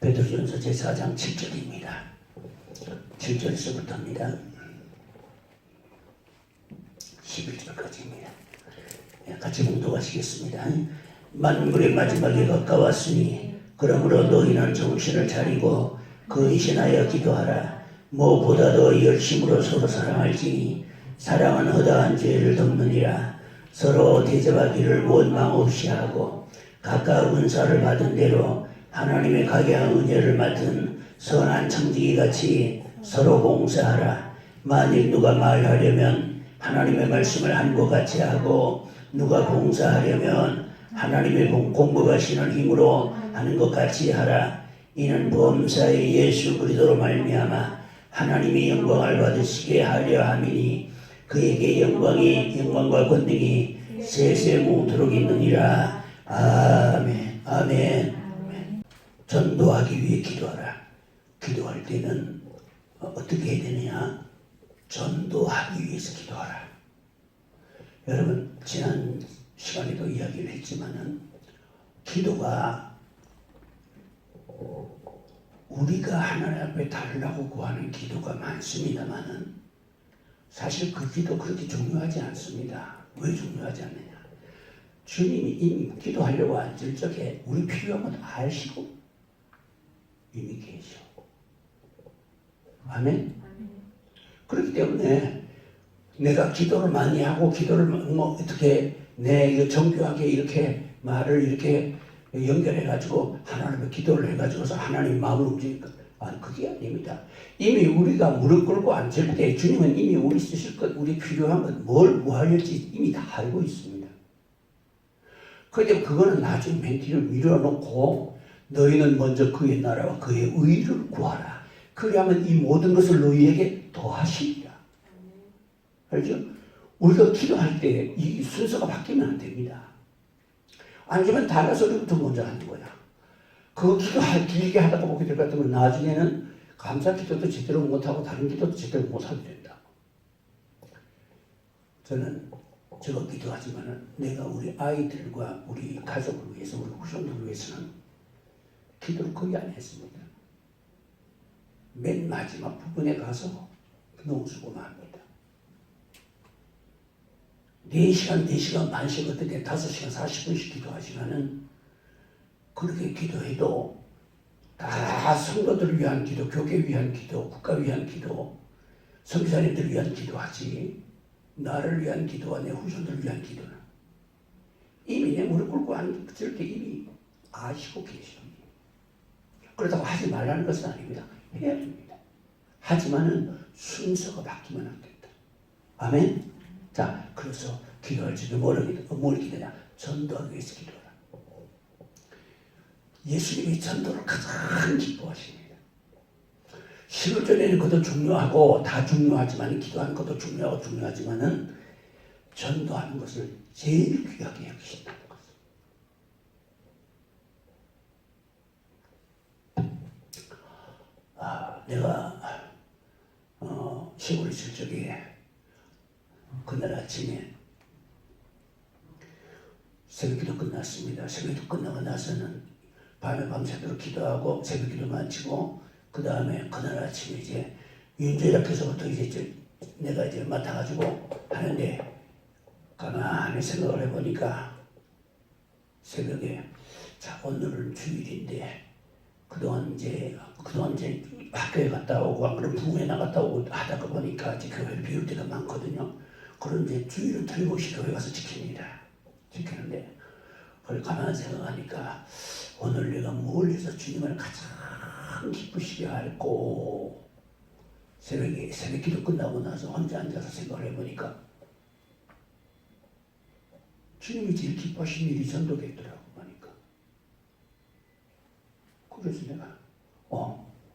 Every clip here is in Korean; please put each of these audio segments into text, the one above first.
베드로전서 제4장 7절입니다. 7절에서부터입니다. 11절까지입니다. 같이 봉독하시겠습니다. 만물의 마지막이 가까웠으니 그러므로 너희는 정신을 차리고 근신하여 기도하라. 무엇보다도 열심으로 서로 사랑할지니 사랑은 허다한 죄를 덮느니라. 서로 대접하기를 원망 없이 하고 각각 은사를 받은 대로 하나님의 각양한 은혜를 맡은 선한 청지기같이 서로 봉사하라. 만일 누가 말하려면 하나님의 말씀을 한 것 같이 하고 누가 봉사하려면 하나님의 공급하시는 힘으로 하는 것 같이 하라. 이는 범사의 예수 그리스도로 말미암아 하나님이 영광을 받으시게 하려 함이니 그에게 영광과 권능이 세세 모토록 있느니라. 아멘. 아멘. 전도하기 위해 기도하라. 기도할 때는 어떻게 해야 되느냐? 전도하기 위해서 기도하라. 여러분, 지난 시간에도 이야기를 했지만은 기도가 우리가 하나님 앞에 달라고 구하는 기도가 많습니다만은 사실 그 기도 그렇게 중요하지 않습니다. 왜 중요하지 않느냐? 주님이 이미 기도하려고 앉을 적에 우리 필요한 건 아시고 이미 계셔. 아멘? 그렇기 때문에 내가 기도를 많이 하고 기도를 어떻게 정교하게 이렇게 말을 이렇게 연결해가지고 하나님의 기도를 해가지고서 하나님 마음을 움직일까? 아니, 그게 아닙니다. 이미 우리가 무릎 꿇고 앉을 때 주님은 이미 우리 쓰실 것, 우리 필요한 것, 뭘 구하려지 이미 다 알고 있습니다. 그런데 그거는 나중에 맨 뒤를 밀어놓고 너희는 먼저 그의 나라와 그의 의를 구하라. 그리하면 이 모든 것을 너희에게 더하시리라. 알죠? 우리가 기도할 때 이 순서가 바뀌면 안 됩니다. 아니면 다른 소리부터 먼저 하는 거야. 그 길게 하다가 보게 될 것 같으면 나중에는 감사 기도도 제대로 못하고 다른 기도도 제대로 못하게 된다. 저는 저거 기도하지만은 내가 우리 아이들과 우리 가족을 위해서 우리 후손들을 위해서는 기도를 거의 안 했습니다. 맨 마지막 부분에 가서 너무 수고합니다. 4시간 반씩 어떨 때 5시간 40분씩 기도하시면은 그렇게 기도해도 다 성도들을 위한 기도, 교회 위한 기도, 국가 위한 기도, 선교사님들을 위한 기도하지 나를 위한 기도와 내 후손들을 위한 기도는 이미 내 무릎 꿇고 앉을 때 이미 아시고 계십니다. 그렇다고 하지 말라는 것은 아닙니다. 해야 됩니다. 하지만은 순서가 바뀌면 안 된다. 아멘? 자, 그래서 기도할 적에 뭘 기도냐? 전도하기 위해서 기도하라. 예수님이 전도를 가장 기뻐하십니다. 시골전에는 그것도 중요하고 다 중요하지만 기도하는 것도 중요하지만은 전도하는 것을 제일 귀하게 여기신다는 것을. 내가 시골에 있을 적에 그날 아침에 새벽기도 끝났습니다. 새벽기도 끝나고 나서는 밤에 밤새도록 기도하고 새벽기도 마치고 그 다음에 그날 아침에 이제 윤제약에서부터 이제 내가 이제 맡아가지고 하는데 가만히 생각을 해보니까 새벽에 자 오늘은 주일인데 그동안 이제 학교에 갔다 오고 그런 부모에 나갔다 오고 하다가 보니까 이제 교회를 비울 때가 많거든요. 그런 이제 주일은 틀림없이 교회 가서 지키는데 그걸 가만히 생각하니까 오늘 내가 뭘 해서 주님을 가장 기쁘시게 할고 새벽 기도 끝나고 나서 혼자 앉아서 생각을 해보니까 주님이 제일 기뻐하신 일이 전도겠더라고 하니까 그래서 내가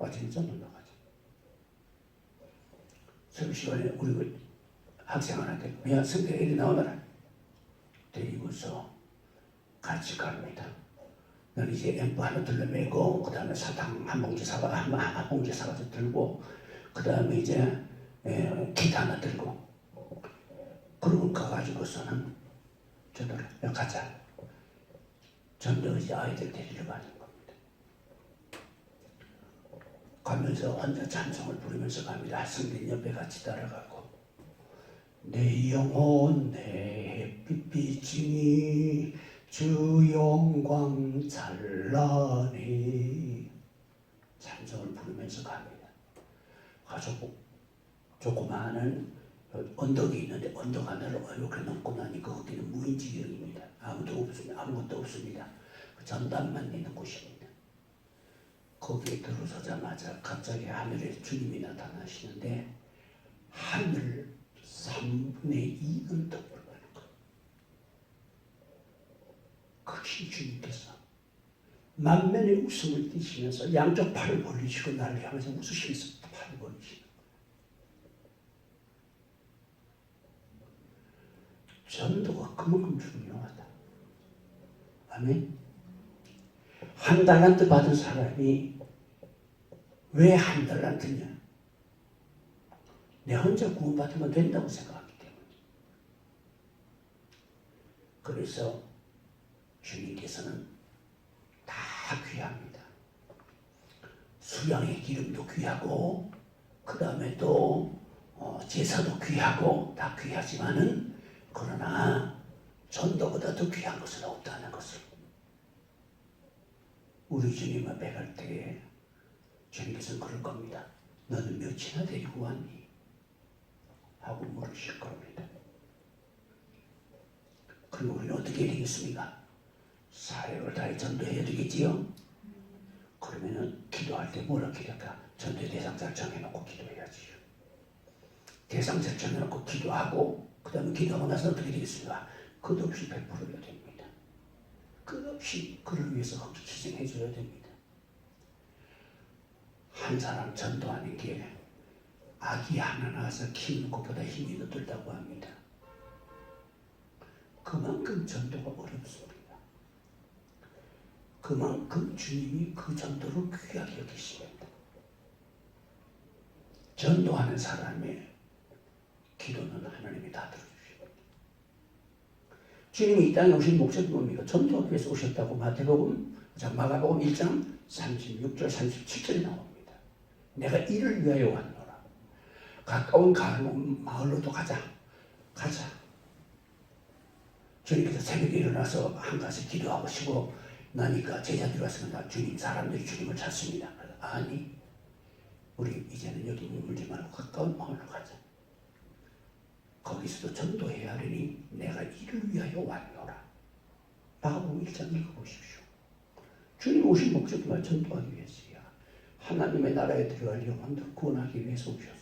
아침에 전도 나가자. 새벽 시간에 우리 학생한테 야 성경 애리 나오더라. 데리고서 같이 갑니다. 나는 이제 앰프 하나 둘러매고 그 다음에 사탕 한 봉지 사가지고 들고 그 다음에 이제 기타 하나 들고 그러고 가가지고서는 전도를 야 가자. 전도 이제 아이들 데리러 가는 겁니다. 가면서 혼자 찬송을 부르면서 갑니다. 성경 옆에 같이 따라가고 내 영혼 내 햇빛이니 주 영광 찬란히 찬송을 부르면서 갑니다. 조그마한 언덕이 있는데 언덕 하나를 이렇게 넘고 나니 거기는 무인지경입니다. 아무도 없습니다. 아무것도 없습니다. 그 전단만 있는 곳입니다. 거기에 들어서자마자 갑자기 하늘에 주님이 나타나시는데 하늘 3분의 2는 덮어가는 거예요. 크신 주님께서 만면의 웃음을 띠시면서 양쪽 팔을 벌리시고 나를 향해서 웃으시면서 팔을 벌리시는 전도가 그만큼 중요하다. 아멘. 한 달란트 받은 사람이 왜 한 달란트냐? 내 혼자 구원받으면 된다고 생각하기 때문에. 그래서 주님께서는 다 귀합니다. 수양의 기름도 귀하고 그 다음에 또 제사도 귀하고 다 귀하지만은 그러나 전도보다 더 귀한 것은 없다는 것을 우리 주님 앞에 갈 때에 주님께서는 그럴 겁니다. 너는 몇이나 데리고 왔니? 하고 물으실 겁니다. 그리고 우리는 어떻게 해야 되겠습니까? 사역을 다해 전도해야 되겠지요? 그러면은 기도할 때 뭐라 기도할까? 전도의 대상자를 정해놓고 기도해야지요. 대상자를 정해놓고 기도하고 그 다음에 기도하고 나서 어떻게 되겠습니까? 끝없이 베풀어야 됩니다. 끝없이 그를 위해서 희생해 줘야 됩니다. 한 사람 전도하는 게 아기 하나 낳아서 키우는 것보다 힘이 더 들다고 합니다. 그만큼 전도가 어렵습니다. 그만큼 주님이 그 전도를 귀하게 여기십니다. 전도하는 사람의 기도는 하나님이 다 들어주십니다. 주님이 이 땅에 오신 목적이 뭡니까? 전도하기 위해서 오셨다고 마가복음 1장 36절 37절에 나옵니다. 내가 이를 위하여 왔노라. 가까운 마을로도 가자. 주님께서 새벽에 일어나서 한 가지 기도하고 쉬고 나니까 제자들이 왔으면 주님, 사람들이 주님을 찾습니다. 아니, 우리 이제는 여기 머물지 말고 가까운 마을로 가자. 거기서도 전도해야 하려니 내가 이를 위하여 왔노라. 마가복음 1장 읽어보십시오. 주님 오신 목적이 전도하기 위해서야. 하나님의 나라에 들어갈 영혼들을 구원하기 위해서 오셨어.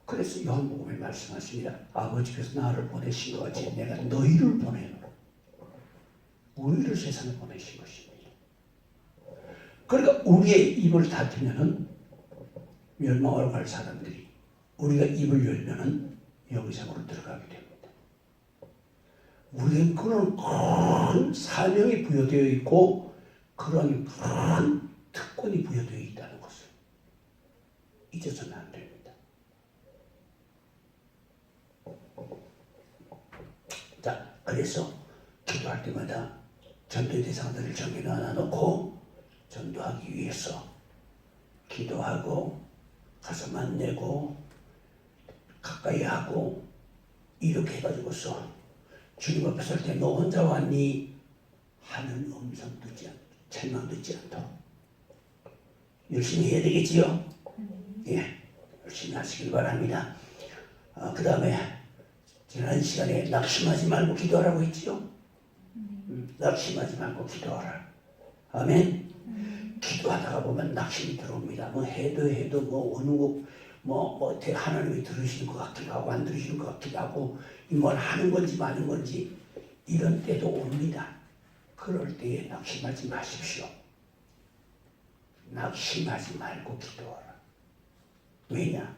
그래서 요한복음에 말씀하십니다. 아버지께서 나를 보내신 것 같이 내가 너희를 보내노라. 우리를 세상에 보내신 것입니다. 그러니까 우리의 입을 닫으면은 멸망을 갈 사람들이 우리가 입을 열면은 영생으로 들어가게 됩니다. 우리는 그런 큰 사명이 부여되어 있고 그런 큰 특권이 부여되어 있다는 것을 잊어서는 안 됩니다. 자, 그래서 기도할 때마다 전도의 대상들을 정해놔놓고 전도하기 위해서 기도하고 가서 만나고 가까이 하고 이렇게 해가지고서 주님 앞에 설 때 너 혼자 왔니? 하는 음성 듣지 않고 책망 듣지 않도록 열심히 해야 되겠지요? 예, 열심히 하시길 바랍니다. 그 다음에 지난 시간에 낙심하지 말고 기도하라고 했지요? 낙심하지 말고 기도하라. 아멘. 기도하다가 보면 낙심이 들어옵니다. 뭐 해도 뭐 어느 뭐 하나님이 들으시는 것 같기도 하고 안 들으시는 것 같기도 하고 뭘 하는 건지 마는 건지 이런 때도 옵니다. 그럴 때에 낙심하지 마십시오. 낙심하지 말고 기도하라. 왜냐?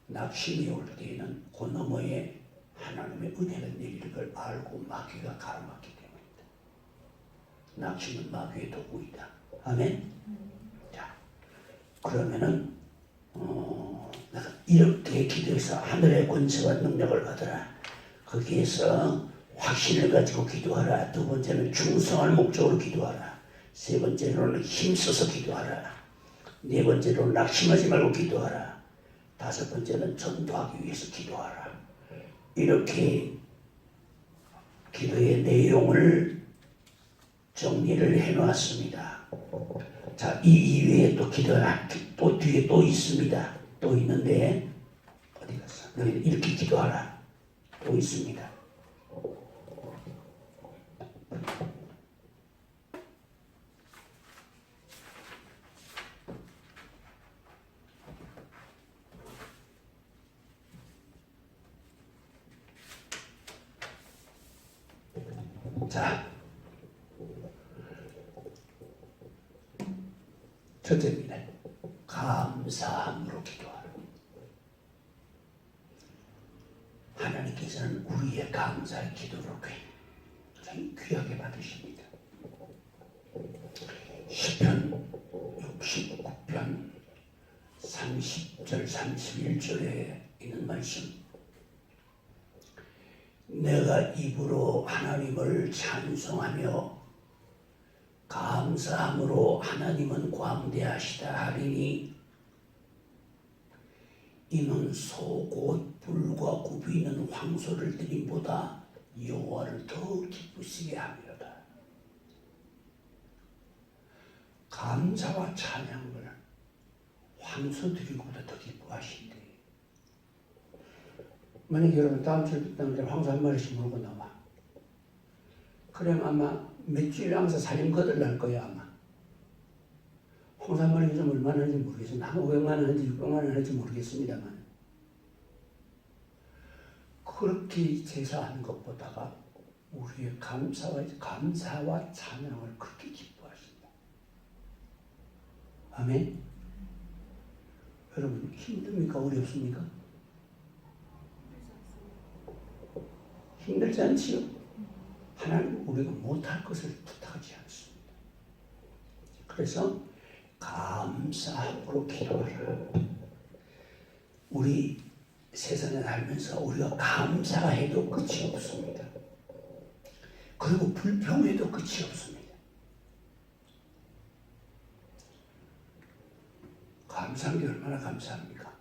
낙심이 올 때에는 그 너머에 하나님의 은혜가 내리는 걸 알고 마귀가 가로막기 때문입니다. 낙심은 마귀의 도구이다. 아멘? 자, 그러면은 내가 이렇게 기도해서 하늘의 권세와 능력을 받으라. 거기에서 확신을 가지고 기도하라. 두 번째는 충성할 목적으로 기도하라. 세 번째로는 힘써서 기도하라. 네 번째로는 낙심하지 말고 기도하라. 다섯 번째는 전도하기 위해서 기도하라. 이렇게 기도의 내용을 정리를 해놓았습니다. 자, 이 이외에 또 기도가 또 뒤에 또 있습니다. 또 있는데 어디 갔어? 여기 이렇게 기도하라. 또 있습니다. 자, 첫째입니다. 감사함으로 기도하라. 하나님께서는 우리의 감사의 기도를 굉장히 귀하게 받으십니다. 시편 69편 30절 31절에 있는 말씀, 내가 입으로 하나님을 찬송하며 감사함으로 하나님은 광대하시다 하리니 이는 소 곧 불과 굽이는 황소를 드림보다 여호와를 더 기쁘시게 하리로다. 감사와 찬양을 황소 드리고보다 더 기뻐하신대. 만약 여러분 다음 주에 황소 한 마리씩 물고 나와. 그럼 아마 몇 주일 항상 살림 거들날 거야 아마. 황소 한 마리 좀 얼마나 하는지 모르겠습니다. 한 500만 원 하는지 600만 원 하는지 모르겠습니다만. 그렇게 제사하는 것보다가 우리의 감사와 찬양을 그렇게 기뻐하신다. 아멘. 여러분 힘듭니까? 어렵습니까? 힘들지 않지요? 하나님 우리가 못할 것을 부탁하지 않습니다. 그래서 감사함으로 기도하라. 우리 세상에 살면서 우리가 감사가 해도 끝이 없습니다. 그리고 불평해도 끝이 없습니다. 감사한 게 얼마나 감사합니까?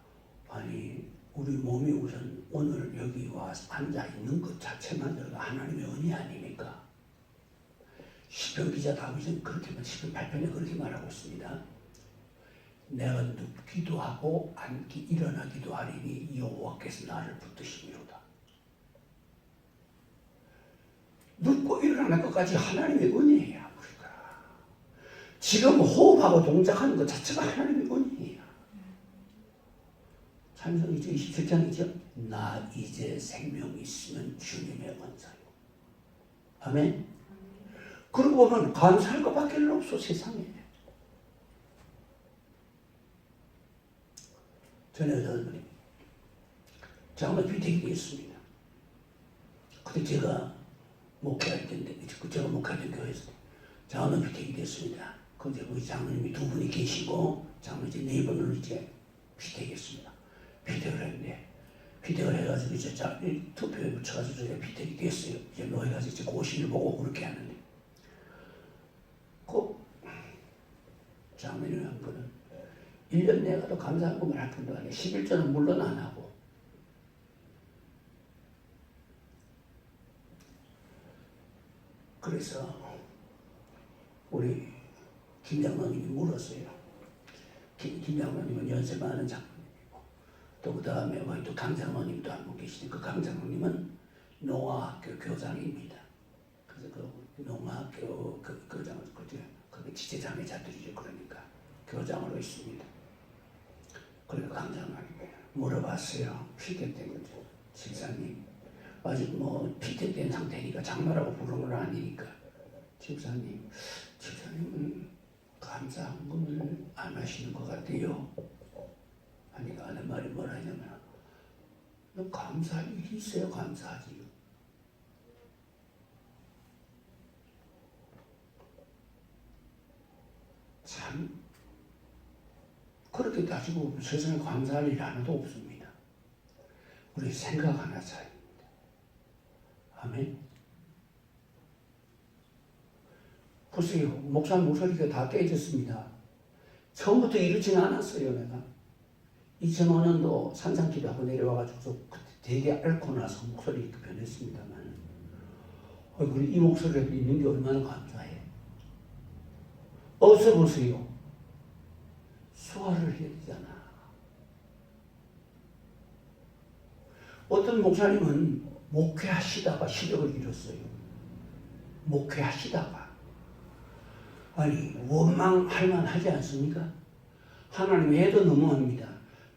아니 우리 몸이 우선 오늘 여기 와서 앉아 있는 것 자체만으로도 하나님의 은혜 아닙니까? 시편 기자 다윗은 그렇게 시편 8편에 그렇게 말하고 있습니다. 내가 눕기도 하고 앉기 일어나기도 하리니 여호와께서 나를 붙드시미로다. 눕고 일어나는 것까지 하나님의 은혜야 우리가. 지금 호흡하고 동작하는 것 자체가 하나님의 은혜야. 찬송이죠. 27장이죠. 나 이제 생명 있으면 주님의 은사요. 아멘. 그러고 보면 감사할 것밖에 없어 세상에. 전에 어떤 장로 비대기가 있습니다. 그때 제가 목회할 때인데, 제가 목회하던 교회에서 장로 비대기 됐습니다. 근데 우리 장로님이 두 분이 계시고, 장로 이제 네 분을 이제 비대기했습니다. 비대기를 했는데, 비대기를 해가지고 이제 투표에 붙여가지고 제가 비대기 됐어요. 이제 노예가지고 이제 고시를 보고 그렇게 하는데, 그 장로님이 한 분은 1년 내가도 감사한 것만 할 뿐도 아니라 11조는 물론 안 하고 그래서 우리 김 장로님이 물었어요. 김 장로님은 연세 많은 장로님이고 또 그 다음에 또 강 장로님도 한 분 계시는데 그 강 장로님은 농아학교 교장입니다. 그래서 그 농아학교 교장을 그 지체장애자들이죠. 그러니까 교장으로 있습니다. 그래서 강장관님이 물어봤어요. 피격된 거죠. 집사님 아직 뭐 피격된 상태니까 장로라고 부르는 건 아니니까 집사님은 감사함을 안 하시는 것 같아요. 하니까 하는 말이 뭐라 하냐면 감사할 일이 있어요. 감사하지요. 참 그렇게 따지고 보면 세상에 감사할 일 하나도 없습니다. 우리 생각 하나 차이입니다. 아멘. 보세요. 목사님 목소리가 다 깨졌습니다. 처음부터 이렇지는 않았어요. 내가 2005년도 산상기도하고 내려와가지고 그때 되게 앓고 나서 목소리가 변했습니다만 이 목소리가 있는 게 얼마나 감사해요. 어서 보세요. 수화를 해야 되잖아. 어떤 목사님은 목회하시다가 시력을 잃었어요. 목회하시다가. 아니 원망할 만하지 않습니까? 하나님 애도 너무합니다.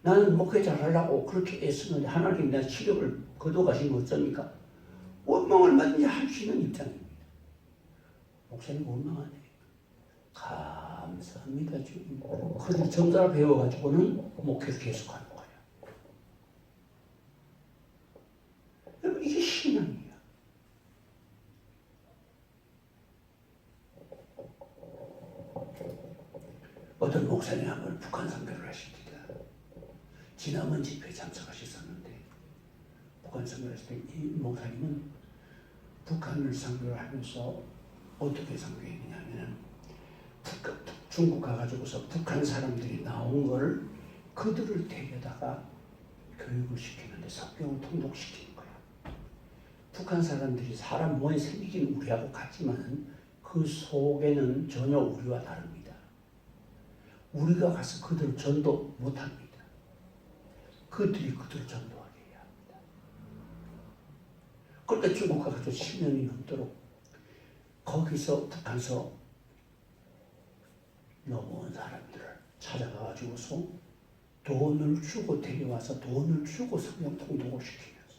나는 목회 잘하려고 그렇게 애쓰는데 하나님 내 시력을 거둬가시면 어쩝니까? 원망을 얼마든지 할 수 있는 입장입니다. 목사님 원망하네. 감사합니다. 지금 그런데 점자를 배워가지고는 목회를 계속하는 거예요. 여러분 이게 신앙이에요. 어떤 목사님이 한번 북한 선교를 하십니다. 지난번 집회에 참석하셨었는데 북한 선교를 했을 때 이 목사님은 북한을 선교를 하면서 어떻게 선교했느냐면 중국 가가지고서 북한 사람들이 나온 걸 그들을 데려다가 교육을 시키는데 성경을 통독시키는 거야. 북한 사람들이 사람 몸에 생기긴 우리하고 같지만 그 속에는 전혀 우리와 다릅니다. 우리가 가서 그들을 전도 못합니다. 그들이 그들을 전도하게 해야 합니다. 그러니까 중국 가가지고 10년이 넘도록 거기서 북한서 넘어온 사람들을 찾아가가지고서 돈을 주고 데려와서 돈을 주고 성경 통독을 시키면서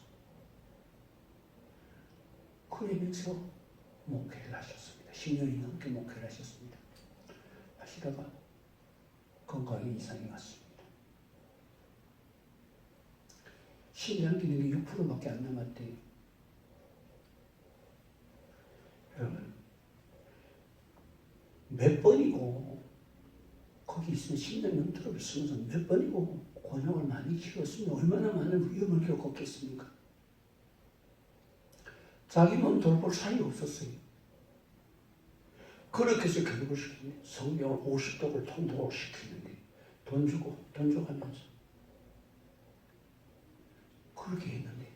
그러면서 목회를 하셨습니다. 10년이 넘게 목회를 하셨습니다. 하시다가 건강에 이상이 왔습니다. 신장 기능이 6%밖에 안 남았대요. 여러분 몇 번이고 거기 있으면 10년 넘도록 있으면서 몇 번이고 곤욕을 많이 치렀으면 얼마나 많은 위험을 겪었겠습니까? 자기 몸 돌볼 사이 없었어요. 그렇게 해서 교육을 시키는데 성경을 50독을 통독을 시키는데 돈 주고 하면서 그렇게 했는데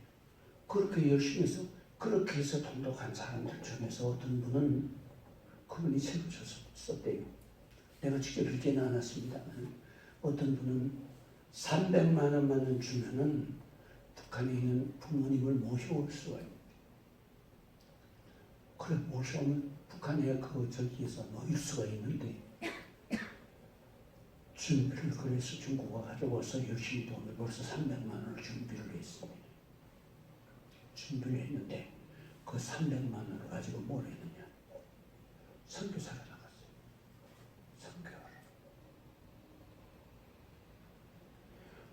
그렇게 열심히 해서 그렇게 해서 통독한 사람들 중에서 어떤 분은 그분이 책을 썼대요. 내가 직접 읽지는 않았습니다만 어떤 분은 300만 원만 주면은 북한에 있는 부모님을 모셔올 수가 있는. 그래 모셔오면 북한에 저기에서 모일 수가 있는데 준비를 그래서 중국에 가져와서 열심히 돈을 벌써 300만 원을 준비를 했습니다. 준비를 했는데 그 300만 원을 가지고 뭘 했느냐? 선교사가 나갔어요. 선교를.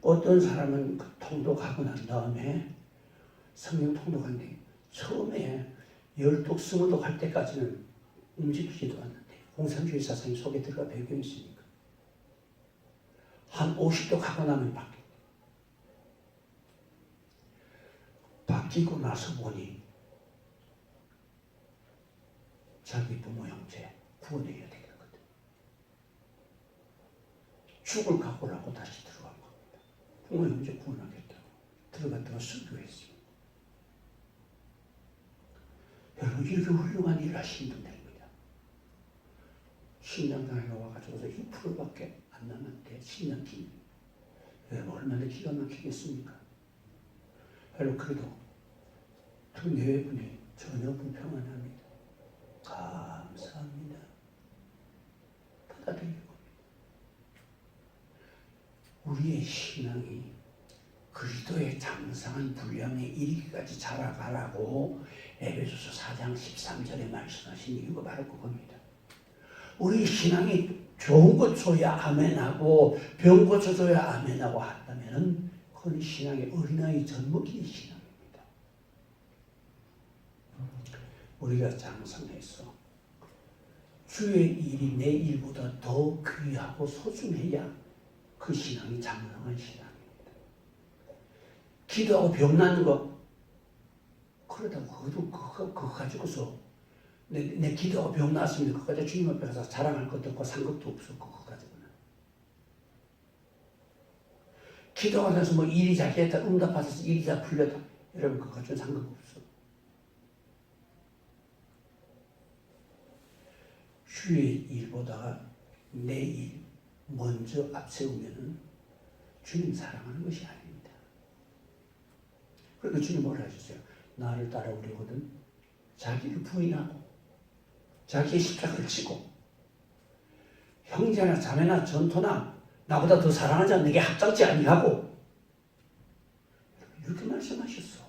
어떤 사람은 그 통독하고 난 다음에 성경 통독한 뒤 처음에 12, 20독 할 때까지는 움직이지도 않는데 공산주의 사상이 속에 들어가 배겨 있으니까 한 50독 하고 나면 바뀌고 나서 보니 자기 부모 형제 구원해야 되거든. 죽을 각오를 하고 다시 들어간 겁니다. 부모 형제 구원하겠다고 들어갔다가 순교했습니다. 여러분 이렇게 훌륭한 일을 하시는 분들입니다. 신장당에 와가지고서 2%밖에 안 남았대. 신장기능. 여러분 얼마나 기가 막히겠습니까? 여러분 그래도 두 내외분이 전혀 불평안합니다. 감사합니다. 받아들일 겁니다. 우리의 신앙이 그리스도의 장성한 분량에 이르기까지 자라가라고 에베소서 4장 13절에 말씀하신 이유가 바로 그겁니다. 우리 신앙이 좋은 것 줘야 아멘하고 병 고쳐줘야 아멘하고 한다면 그건 신앙의 어린아이 젖먹이의 신앙입니다. 우리가 장성해서 주의 일이 내 일보다 더 귀하고 소중해야 그 신앙이 장성한 신앙입니다. 기도하고 병 나는 거 그러다 그거 가지고서 내 기도가 병 났습니다. 그까지 주님 앞에 가서 자랑할 것도 없고 산 것도 없었고 그거 가지고는. 기도가 나서 뭐 일이 잘 됐다, 응답받아서 일이 잘 풀렸다. 여러분 그거 가지고는 상관없어. 주의 일보다가 내 일 먼저 앞세우면은 주님 사랑하는 것이 아닙니다. 그러니까 주님 뭐라 하셨어요? 나를 따라오려거든 자기를 부인하고 자기의 십자가를 지고 형제나 자매나 전토나 나보다 더 사랑하지 않는 게 합당치 아니하고 이렇게 말씀하셨어.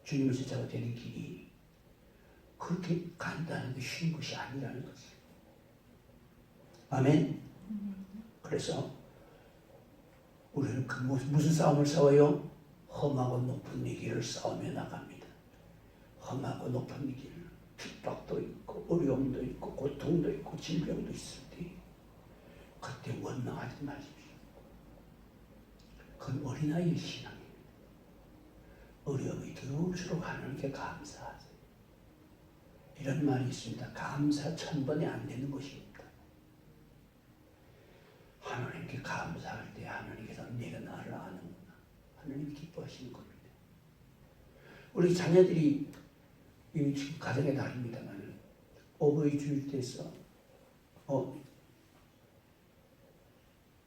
주님의 십자가 되는 길이 그렇게 간단하게 쉬운 것이 아니라는 거지. 아멘. 그래서 우리는 그 무슨 싸움을 싸워요? 험하고 높은 이 길을 싸우며 나갑니다. 험하고 높은 이 길, 핍박도 있고 어려움도 있고 고통도 있고 질병도 있을 때 그때 원망하지 마십시오. 그건 어린아이의 신앙입니다. 어려움이 들어올수록 하나님께 감사하세요. 이런 말이 있습니다. 감사 1000번에 안 되는 것이 없다. 하나님께 감사할 때 하나님께서 내가 나를 아는구나. 하나님이 기뻐하시는 겁니다. 우리 자녀들이 지금 가정의 날입니다만 어버이 주일 때서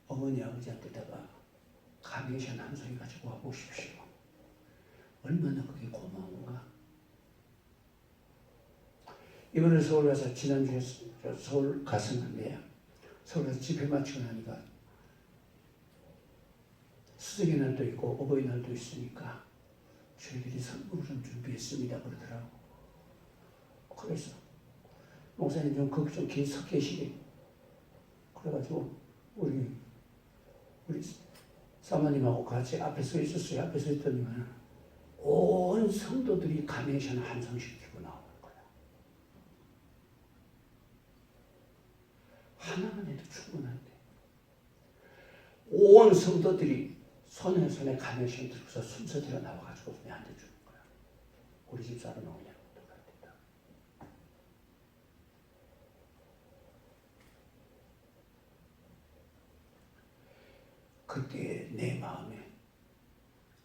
어머니 아버지한테다가 카네이션 한 송이 가지고 와보십시오. 얼마나 그게 고마운가. 이번에 서울 가서 지난주에 서울 갔었는데 서울 가서 집회 마치고 나니까 수정의 날도 있고 어버이날도 있으니까 저희들이 선물을 좀 준비했습니다 그러더라고. 그래서 목사님 좀 거기 좀 서 계시게. 그래가지고 우리 사모님하고 같이 앞에 서 있었어요. 앞에 서 있더니만 온 성도들이 카네이션 한 송씩 들고 나오는 거야. 하나만 해도 충분한데 온 성도들이 손에 카네이션 들고서 순서대로 나와가지고 내한테 주는 거야. 우리 집 사람 오냐고 똑같다. 그때 내 마음에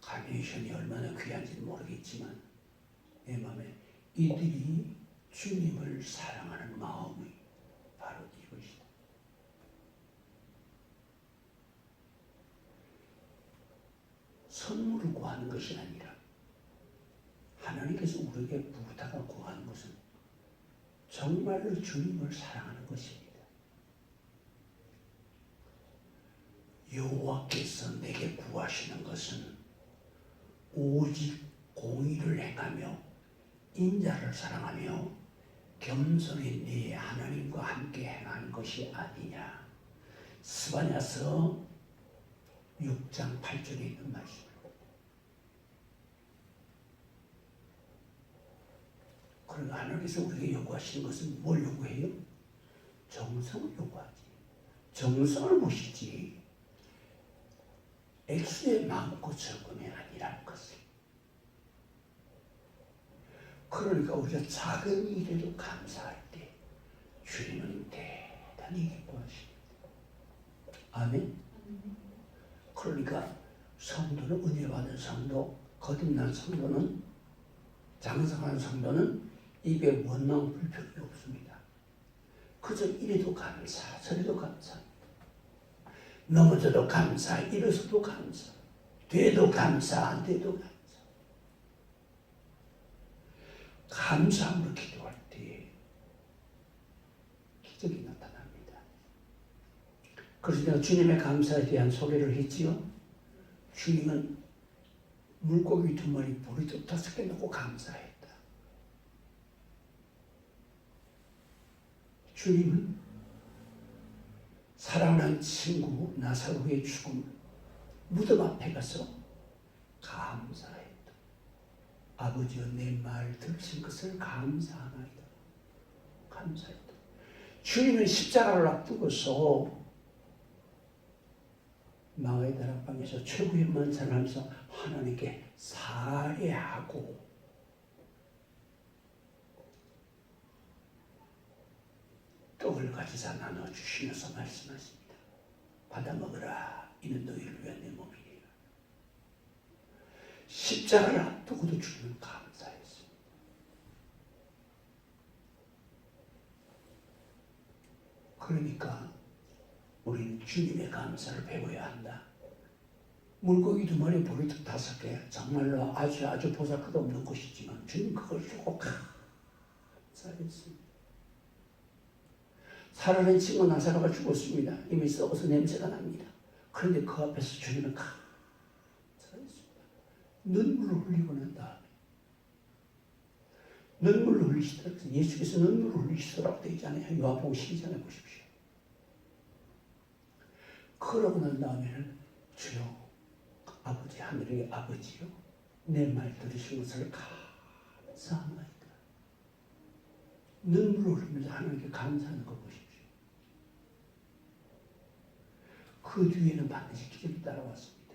카네이션이 얼마나 귀한지는 모르겠지만 내 마음에 이들이 주님을 사랑하는 마음이 바로 이것이다. 선물을 구하는 것이 아니라 하나님께서 우리에게 부탁을 구하는 것은 정말로 주님을 사랑하는 것입니다. 여호와께서 내게 구하시는 것은 오직 공의를 행하며 인자를 사랑하며 겸손히 네 하나님과 함께 행하는 것이 아니냐. 스바냐서 6장 8절에 있는 말씀입니다. 그러나 하나님께서 우리에게 요구하시는 것은 뭘 요구해요? 정성을 요구하지. 정성을 보시지. 액수의 많고 적음이 아니라는 것을. 그러니까 우리가 작은 일에도 감사할 때 주님은 대단히 기뻐하십니다. 아멘. 그러니까 성도는 은혜 받은 성도, 거듭난 성도는, 장성한 성도는 입에 원망 불평이 없습니다. 그저 이래도 감사, 저래도 감사합니다. 넘어져도 감사, 일어서도 감사, 돼도 감사, 안 돼도 감사. 감사함으로 기도할 때 기적이 나타납니다. 그래서 내가 주님의 감사에 대한 소개를 했지요. 주님은 물고기 2마리, 보리떡 5개 넣고 감사했다. 주님은 사랑하는 친구 나사로의 죽음 무덤 앞에 가서 감사했다. 아버지여 내 말 들으신 것을 감사하나이다. 감사했다. 주님은 십자가를 앞두고서 마가의 다락방에서 최후의 만찬을 하면서 하나님께 살해하고 떡을 가지사 나눠 주시면서 말씀하십니다. 받아 먹으라. 이는 너희를 위한 내 몸이니라. 십자가를 앞두고도 주님은 감사했습니다. 그러니까 우리는 주님의 감사를 배워야 한다. 물고기 2마리, 보리떡 5개, 정말로 아주 보잘것없는 것이지만 주님 그걸 주고 감사했습니다. 살아낸 친구 나사로가 죽었습니다. 이미 썩어서 냄새가 납니다. 그런데 그 앞에서 주님은 감사했습니다. 눈물을 흘리고 난 다음에 눈물을 흘리시더라고요. 예수께서 눈물을 흘리시더라고 되어 있잖아요. 요한복음 12장에 보십시오. 그러고 난 다음에는 주여 아버지, 하늘의 아버지요, 내 말 들으신 것을 감사합니다. 눈물을 흘리면서 하나님께 감사하는 거 보십시오. 그 뒤에는 반드시 기적이 따라왔습니다.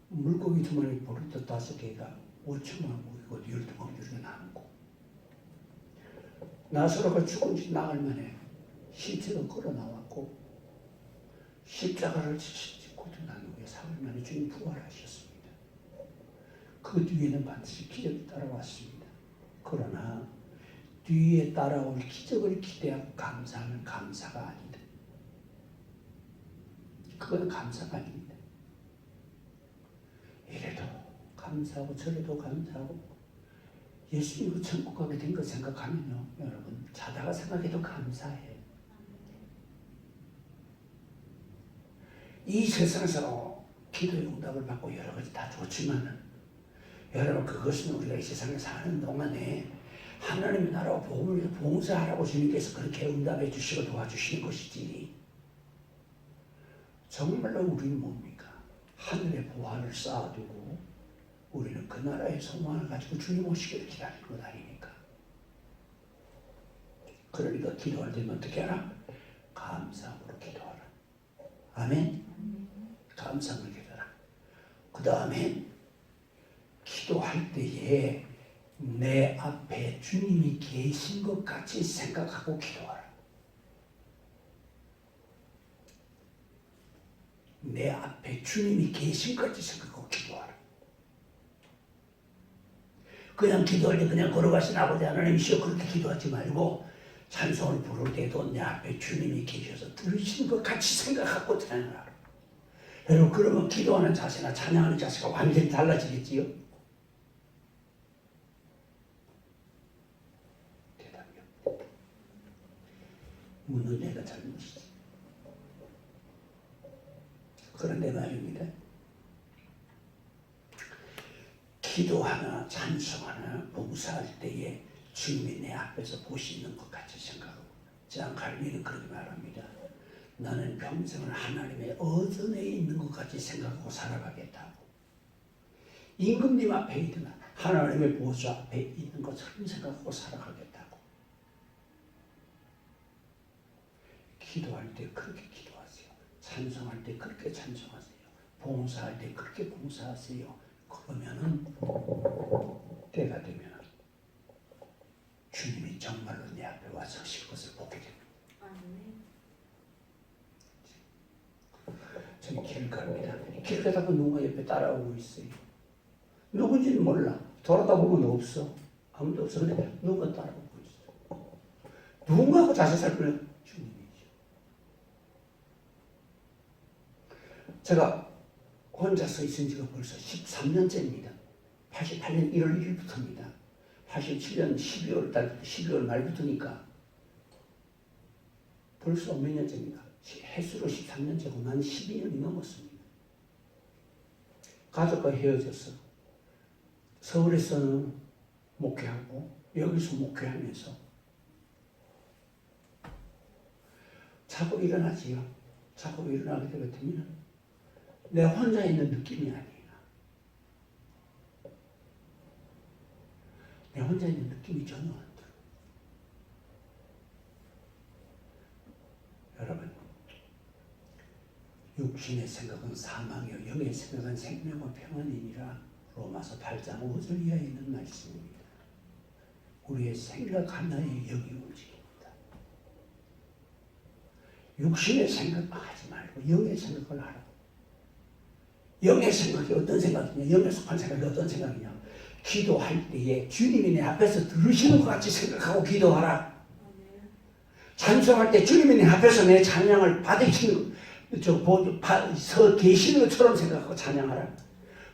물고기 2마리, 보리떡 5개가 5천만 먹이고 12덩어리가 남고, 나사로가 죽은 지 나흘 만에 시체가 걸어 나왔고, 십자가를 짓고 난 후에 3일 만에 주님 부활하셨습니다. 그 뒤에는 반드시 기적이 따라왔습니다. 그러나 뒤에 따라올 기적을 기대하고 감사하면 감사가 아니다. 그건 감사가 아닙니다. 이래도 감사하고 저래도 감사하고 예수님으로 천국 가게 된 거 생각하면요, 여러분 자다가 생각해도 감사해. 이 세상에서 기도의 응답을 받고 여러 가지 다 좋지만은 여러분 그것은 우리가 이 세상에 사는 동안에 하나님의 나라와 복음을 위해서 봉사하라고 주님께서 그렇게 응답해 주시고 도와주시는 것이지, 정말로 우리는 뭡니까? 하늘의 보화를 쌓아두고 우리는 그 나라의 소망을 가지고 주님 오시기를 기다리는 것 아닙니까? 그러니까 기도할 때는 어떻게 하라? 감사함으로 기도하라. 아멘? 감사함으로 기도하라. 그 다음에 기도할 때에 내 앞에 주님이 계신 것 같이 생각하고 기도하라. 내 앞에 주님이 계신 것 같이 생각하고 기도하라. 그냥 기도할 때 그냥 걸어가신 아버지 하나님이시여 그렇게 기도하지 말고 찬송을 부를 때도 내 앞에 주님이 계셔서 들으시는 것 같이 생각하고 찬양하라. 여러분 그러면 기도하는 자세나 찬양하는 자세가 완전히 달라지겠지요? 대답이 없다. 묻는 내가 잘못이지. 그런데 말입니다. 기도하나 찬송하나 봉사할 때에 주님이 내 앞에서 보시는 것 같이 생각하고, 장갈비는 그렇게 말합니다. 나는 평생을 하나님의 어전에 있는 것 같이 생각하고 살아가겠다고. 임금님 앞에 있거나 하나님의 보좌 앞에 있는 것처럼 생각하고 살아가겠다고. 기도할 때 그렇게 기도하세요. 찬송할 때 그렇게 찬송하세요. 봉사할 때 그렇게 봉사하세요. 그러면은 때가 되면 주님이 정말로 내 앞에 와 서실 것을 보게 됩니다. 저는 길을 갑니다. 길 가다 보면 누군가 옆에 따라오고 있어요. 누군지는 몰라. 돌아다 보면 없어. 아무도 없어. 근데 누군가 따라오고 있어. 누군가하고 다시 살 거는 주님이죠. 제가 혼자 서 있은 지가 벌써 13년째입니다. 88년 1월 1일부터입니다. 87년 12월 말부터니까 벌써 몇 년째입니까? 해수로 13년째고 난 12년이 넘었습니다. 가족과 헤어져서 서울에서는 목회하고 여기서 목회하면서 자꾸 일어나지요. 자꾸 일어나게 되면 내 혼자 있는 느낌이 아니에요. 내 혼자 있는 느낌이 전혀 안 들어요. 여러분, 육신의 생각은 사망이요 영의 생각은 생명과 평안이니라. 로마서 8장 5절 이하에 있는 말씀입니다. 우리의 생각 하나에 영이 움직입니다. 육신의 생각하지 말고 영의 생각을 하라. 영의 생각이 어떤 생각이냐? 영에 속한 생각이 어떤 생각이냐? 기도할 때에 주님이 내 앞에서 들으시는 것 같이 생각하고 기도하라. 찬송할 때 주님이 내 앞에서 내 찬양을 받으시는 서 계시는 것처럼 생각하고 찬양하라.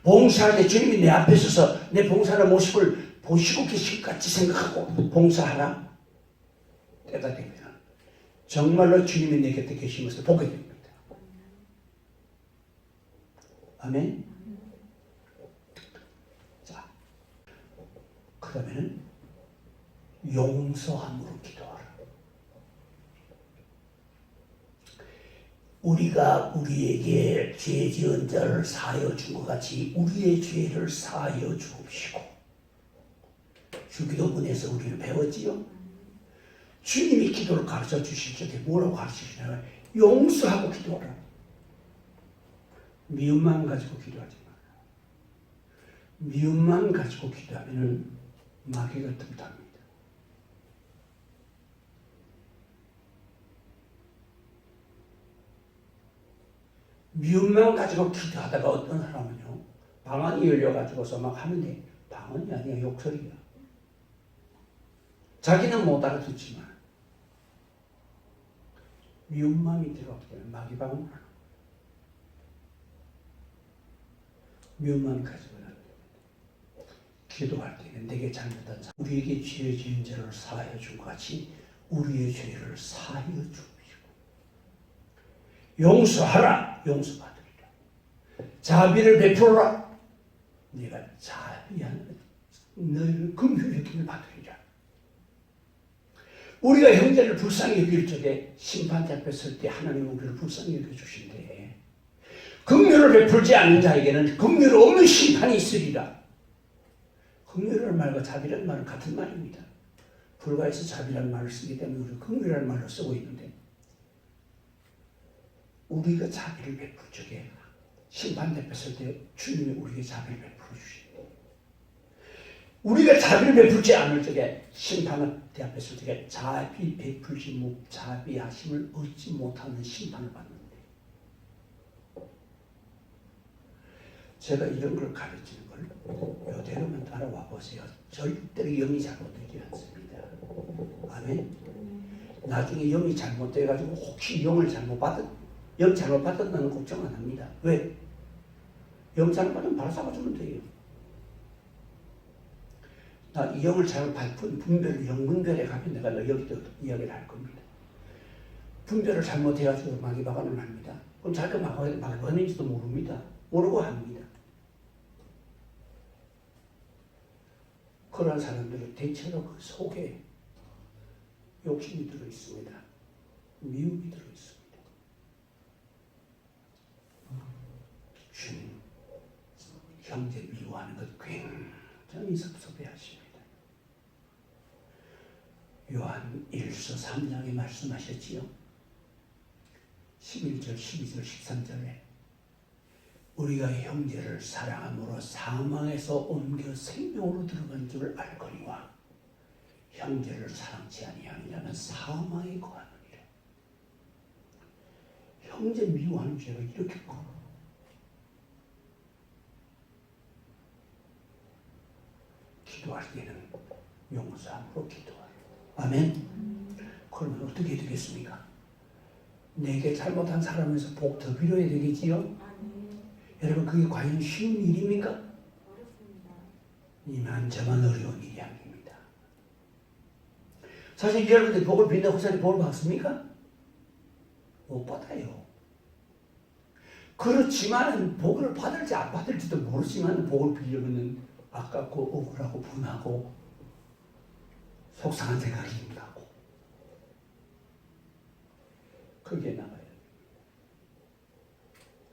봉사할 때 주님이 내 앞에 서서 내 봉사하는 모습을 보시고 계실 것 같이 생각하고 봉사하라. 때가 되면 정말로 주님이 내 곁에 계신 것을 보게 됩니다. 아멘. 자, 그 다음에는 용서함으로 기도하라. 우리가 우리에게 죄 지은 자를 사하여 준 것 같이 우리의 죄를 사하여 주옵시고. 주기도문에서 우리는 배웠지요. 주님이 기도를 가르쳐 주실 때 뭐라고 가르치시냐면 용서하고 기도하라. 미움만 가지고 기도하지 마라. 미움만 가지고 기도하면 마귀가 틈탑니다. 미움만 가지고 기도하다가 어떤 사람은요, 방언이 열려가지고서 막 하는데 방언이 아니야, 욕설이야. 자기는 못 알아듣지만 미운 마음이 들어오기 때문에 마귀 방언을 하는 거예요. 미운 마음이 가지고 나는 기도할 때는 내게 잘못한 사람, 우리에게 죄 지은 죄를 사하여 준 것 같이 우리의 죄를 사하여 주옵시고. 용서하라. 용서받으리라. 자비를 베풀어라. 네가 자비한 너희를 긍휼히 여김을 받으리라. 우리가 형제를 불쌍히 여길 적에 심판대 앞에 설 때 하나님은 우리를 불쌍히 여겨주신대. 긍휼을 베풀지 않는 자에게는 긍휼 없는 심판이 있으리라. 긍휼이라는 말과 자비라는 말은 같은 말입니다. 불가에서 자비라는 말을 쓰기 때문에 우리가 긍휼이라는 말로 쓰고 있는데, 우리가 자비를 베풀 적에 심판대 앞에 설 때 주님이 우리에게 자비를 베풀어 주신대. 우리가 자비를 베풀지 않을 적에 심판대 앞에 설 적에 자비하심을 얻지 못하는 심판을 받는데, 제가 이런 걸 가르치는 걸 이대로만 따라와 보세요. 절대로 영이 잘못되지 않습니다. 아멘. 나중에 영이 잘못돼가지고 혹시 영 잘못 받았다는 걱정 안 합니다. 왜? 영 잘못 받으면 바로 잡아주면 돼요. 나 이 영을 잘못 받은 영분별에 가면 내가 여기도 이야기를 할 겁니다. 분별을 잘못해가지고 마귀 박아는 합니다. 그럼 자기가 마귀 박았는지도 모릅니다. 모르고 합니다. 그런 사람들은 대체로 그 속에 욕심이 들어있습니다. 미움이 들어있습니다. 주님, 형제 미워하는 것 굉장히 섭섭해하십니다. 요한 1서 3장에 말씀하셨지요. 11절, 12절, 13절에 우리가 형제를 사랑함으로 사망에서 옮겨 생명으로 들어간 줄 알거니와 형제를 사랑치 아니하는 자는 사망에 거하느니라. 형제 미워하는 죄가 이렇게 커. 기도할 때는 용서함으로 기도하라. 아멘. 그러면 어떻게 되겠습니까? 내게 잘못한 사람에서 복 더 빌어야 되겠지요? 여러분, 그게 과연 쉬운 일입니까? 어렵습니다. 이만저만 어려운 일이 아닙니다. 사실 여러분들 복을 빈다고 해서 복을 받습니까? 못 받아요. 그렇지만 복을 받을지 안 받을지도 모르지만 복을 빌려면 아깝고 억울하고 분하고 속상한 생각이 나고 그게 나가요.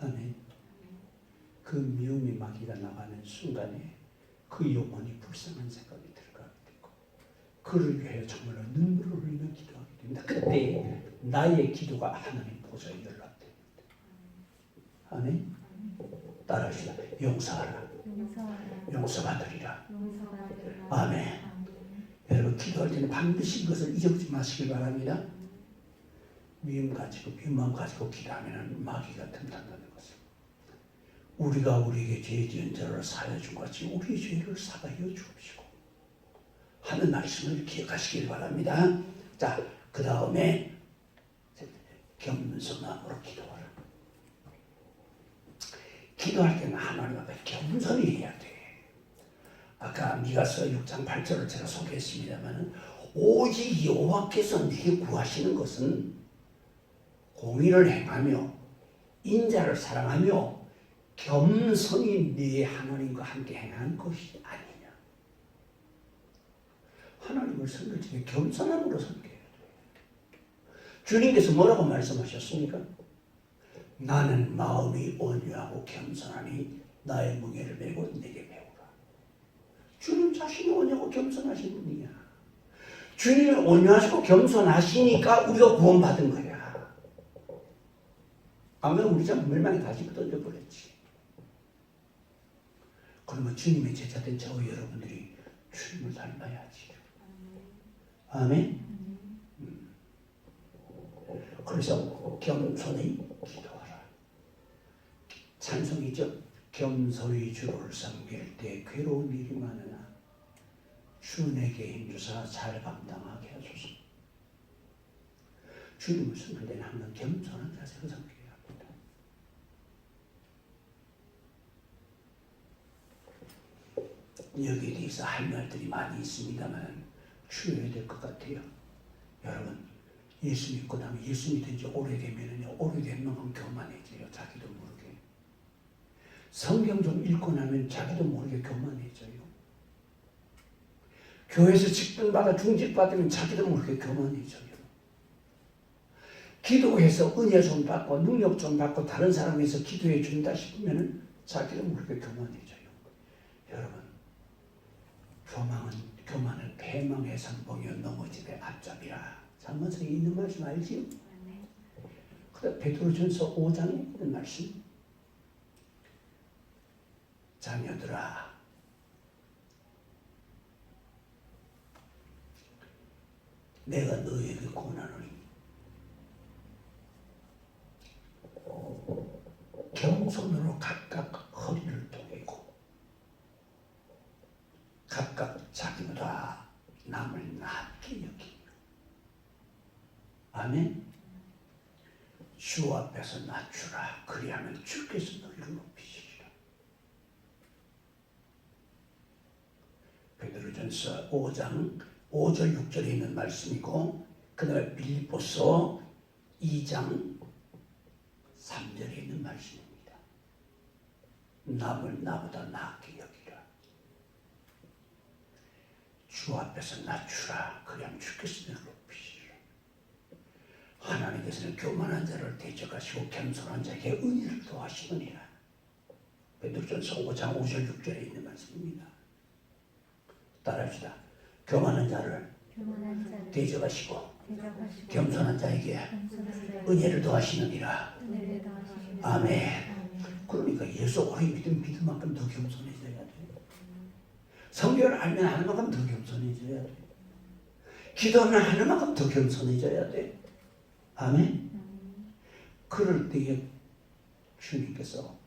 아멘. 그 미움이 마귀가 나가는 순간에 그 영혼이 불쌍한 생각이 들어가게 되고 그를 위해 정말로 눈물을 흘리며 기도하게 됩니다. 그때 나의 기도가 하나님 보좌에 연락됩니다. 아멘. 따라하시다. 용서하라. 용서받으리라. 아멘. 여러분, 때는 반드시 이것을 잊어버리지 마시길 바랍니다. 미움만 가지고 기도하면 마귀가 틈탄다는 것을. 우리가 우리에게 죄 지은 자를 사하여 준 같이 우리의 죄를 사하여 주옵시고 하는 말씀을 기억하시길 바랍니다. 자, 그 다음에 겸손함으로 기도하라. 기도할 때는 하나님 앞에 겸손히 해야 돼. 아까 미가서 6장 8절을 제가 소개했습니다만 오직 여호와께서 네게 구하시는 것은 공의를 행하며 인자를 사랑하며 겸손히 네 하나님과 함께 행하는 것이 아니냐. 하나님을 섬길 때 겸손함으로 섬겨야 돼. 주님께서 뭐라고 말씀하셨습니까? 나는 마음이 온유하고 겸손하니 나의 멍에를 메고 내게 배우라. 주님 자신이 온유하고 겸손하신 분이야. 주님이 온유하시고 겸손하시니까 우리가 구원받은 거야. 아무튼 우리 참 멸망에 다시 던져버렸지. 그러면 주님의 제자된 저와 여러분들이 주님을 닮아야지. 아멘. 그래서 겸손히 기도하라. 찬송이죠. 겸손히 주를 섬길 때 괴로운 일이 많으나 주 내게 힘주사 잘 감당하게 하소서. 주님을 섬길 때는 항상 겸손한 자세로 섬겨야 합니다. 여기에 대해서 할 말들이 많이 있습니다만 추려야 될 것 같아요. 여러분, 예수 믿고 나면 예수 믿은 지 오래되면요, 오래된 만큼 교만해져요. 자기도 모르게. 성경 좀 읽고 나면 자기도 모르게 교만해져요. 교회에서 직분받아 중직받으면 자기도 모르게 교만해져요. 기도해서 은혜 좀 받고 능력 좀 받고 다른 사람에서 기도해 준다 싶으면 자기도 모르게 교만해져요. 여러분, 교만은 패망의 선봉이요 넘어지되 앞잡이라. 잠언서에 있는 말씀 알지요? 그다음 베드로전서 5장에 있는 말씀. 자녀들아, 내가 너에게 권하노니 겸손으로 각각 허리를 동이고 각각 자기보다 남을 낮게 여기며. 아멘. 주 앞에서 낮추라. 그리하면 주께서 너희를 높이시리라. 베드로전서 5장 5절 6절에 있는 말씀이고, 그 다음에 빌립보서 2장 3절에 있는 말씀입니다. 남을 나보다 낮게 여기라. 주 앞에서 낮추라. 그리하면 주께서 너희를 높이시리라. 하나님께서는 교만한 자를 대적하시고 겸손한 자에게 은혜를 더하시느니라. 베드로전서 5장 5절 6절에 있는 말씀입니다. 따라합시다. 교만한 자를 대적하시고 겸손한 자에게 은혜를 더하시느니라. 아멘. 그러니까 예수 오래 믿을 만큼 더 겸손해져야 돼. 성경을 알면 하는 만큼 더 겸손해져야 돼. 기도하면 하는 만큼 더 겸손해져야 돼. 아멘. 그럴 때에 주님께서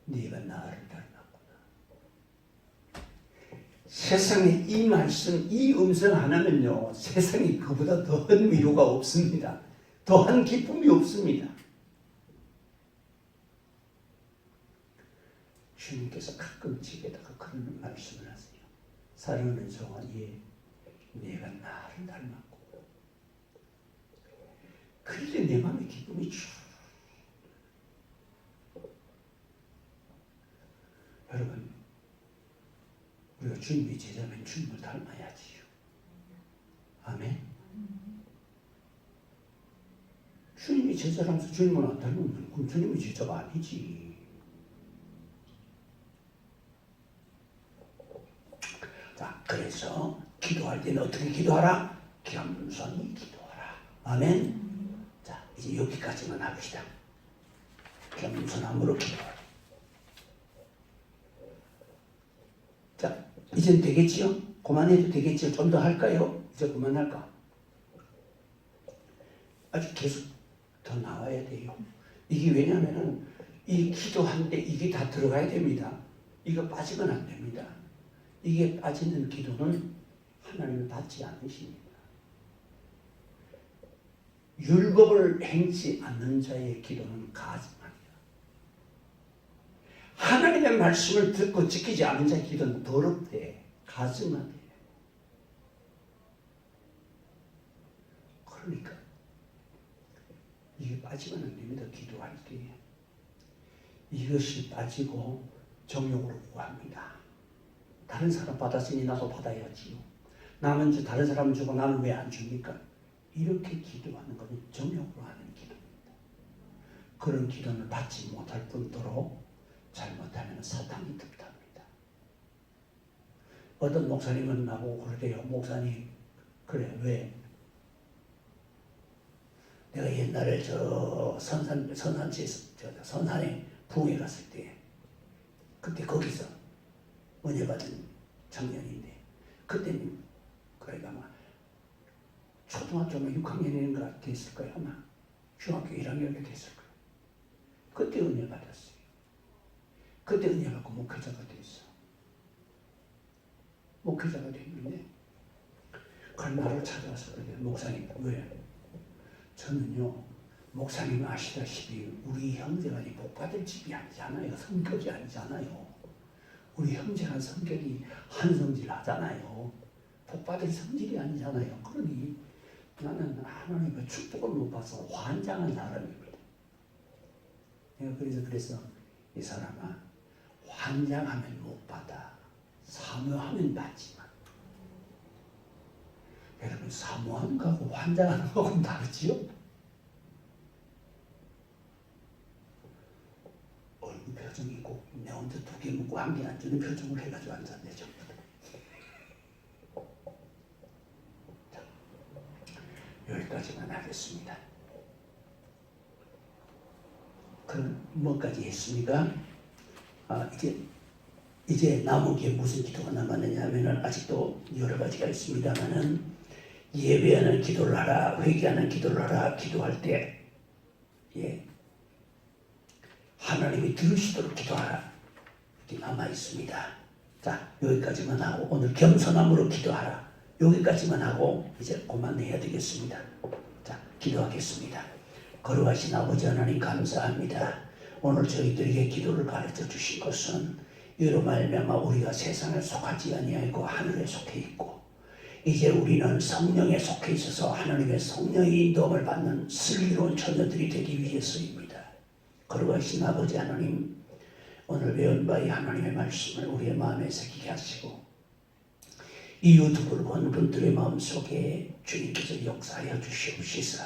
네가 나를 닮았구나. 세상에 이 말씀, 이 음성 하나면요, 세상에 그보다 더한 위로가 없습니다. 더한 기쁨이 없습니다. 주님께서 가끔 집에다가 그런 말씀을 하세요. 사랑하는 성아, 네가 나를 닮았고. 그럴 때 내 마음에 기쁨이 쭉. 여러분, 우리가 주님의 제자면 주님을 닮아야지요. 아멘. 주님이 제자라면서 주님을 안 닮으면 그럼 주님의 제자가 아니지. 자, 그래서 기도할 때는 어떻게 기도하라? 겸손히 기도하라. 아멘. 자, 이제 여기까지만 합시다. 겸손함으로 기도하라. 자, 이젠 되겠지요? 그만해도 되겠죠? 좀 더 할까요? 이제 그만할까? 아직 계속 더 나와야 돼요. 이게 왜냐하면 이 기도하는데 이게 다 들어가야 됩니다. 이거 빠지면 안 됩니다. 이게 빠지는 기도는 하나님을 받지 않으십니다. 율법을 행치 않는 자의 기도는 가증하니라. 하나님의 말씀을 듣고 지키지 않는 자의 기도는 더럽대. 가증하대. 그러니까 이게 빠지면 안 됩니다. 기도할 때. 이것이 빠지고 정욕으로 구합니다. 다른 사람 받았으니 나도 받아야지요. 남은 주 다른 사람 주고 나는 왜 안 줍니까? 이렇게 기도하는 것은 정욕으로 하는 기도입니다. 그런 기도를 받지 못할 뿐더러 잘못하면 사탄이 득답니다. 어떤 목사님은 나보고 그러대요. 목사님, 그래 왜? 내가 옛날에 선산에 부흥회 갔을 때 그때 거기서 은혜 받은 청년인데 그때는 그러니까 아마 초등학교 6학년인가 됐을 거예요. 아마 중학교 1학년이 됐을 거예요. 그때 은혜 받았어요. 그때 은혜 받고 목회자가 됐어. 목회자가 됐는데 그런 나를 찾아와서 그러게 목사님 왜? 저는요 목사님 아시다시피 우리 형제간이 복받을 집이 아니잖아요. 성격이 아니잖아요. 우리 형제간 성격이 한성질 하잖아요. 복받을 성질이 아니잖아요. 그러니 나는 하나님의 축복을 못 봐서 환장한 사람입니다. 내가 그래서 이 사람아 환장하면 못 받아. 사모하면 받지만. 여러분 사모하는 거하고 환장하는 거하고는 다르지요? 얼굴 표정이 꼭 내 혼자 2개 먹고 1개 안 주는 표정을 해가지고 앉았네 전부 다. 여기까지만 하겠습니다. 그럼 뭐까지 했습니까? 이제 남은 게 무슨 기도가 남았느냐 하면은 아직도 여러 가지가 있습니다만은 예배하는 기도를 하라, 회개하는 기도를 하라, 기도할 때 하나님이 들으시도록 기도하라 이렇게 남아 있습니다. 자 여기까지만 하고 오늘 겸손함으로 기도하라 여기까지만 하고 이제 그만해야 되겠습니다. 자 기도하겠습니다. 거룩하신 아버지 하나님 감사합니다. 오늘 저희들에게 기도를 가르쳐 주신 것은 이로 말미암아 우리가 세상에 속하지 아니하고 하늘에 속해 있고 이제 우리는 성령에 속해 있어서 하나님의 성령의 인도함을 받는 슬기로운 처녀들이 되기 위해서입니다. 거룩하신 아버지 하나님 오늘 배운 바의 하나님의 말씀을 우리의 마음에 새기게 하시고 이 유튜브를 보는 분들의 마음속에 주님께서 역사하여 주시옵시사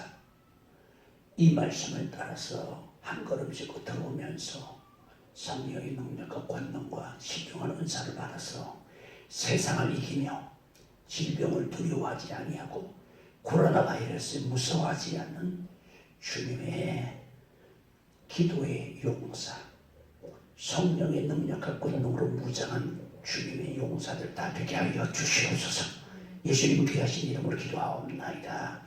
이 말씀을 따라서 한 걸음씩 들어오면서 성령의 능력과 권능과 신령한 은사를 받아서 세상을 이기며 질병을 두려워하지 아니하고 코로나 바이러스에 무서워하지 않는 주님의 기도의 용사 성령의 능력과 권능으로 무장한 주님의 용사들 다 되게 하여 주시옵소서. 예수님 귀하신 이름으로 기도하옵나이다.